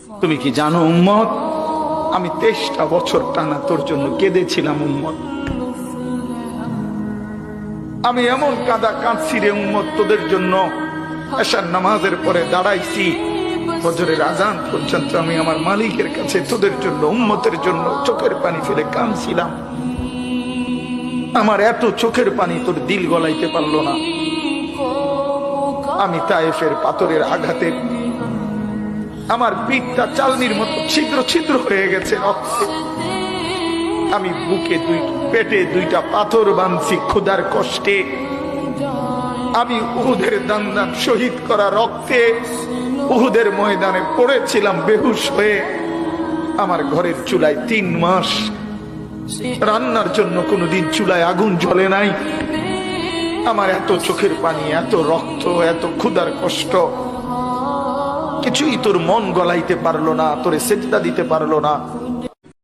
তুমি কি জানো উম্মত, আমি 23টা বছর টানা তোর জন্য কেঁদেছিলাম উম্মত। আমি এমন কাঁদা কাঁদছি রে উম্মত তোদের জন্য। এশার নামাজের পরে দাঁড়াইছি, ফজরের আজান পর্যন্ত আমি আমার মালিকের কাছে তোদের জন্য, উম্মতের জন্য চোখের পানি ফেলে কাঁদছিলাম। আমার এত চোখের পানি তোর দিল গলাইতে পারলো না। আমি তায়েফের পাথরের আঘাতে আমার পিঠটা চালনির মতো ছিদ্র ছিদ্র হয়ে গেছে রক্তে। আমি বুকে পেটে 2টা পাথর বাঁধছি ক্ষুধার কষ্টে। আমি উহুদের দান শহীদ করা রক্তে উহুদের ময়দানে পড়েছিলাম বেহুশ হয়ে। আমার ঘরের চুলায় 3 মাস রান্নার জন্য কোনোদিন চুলায় আগুন জ্বলে নাই। আমার এত চোখের পানি, এত রক্ত, এত ক্ষুধার কষ্ট, কিছুই তোর মন গলাইতে পারলো না, তোরে সেজদা দিতে পারলো না।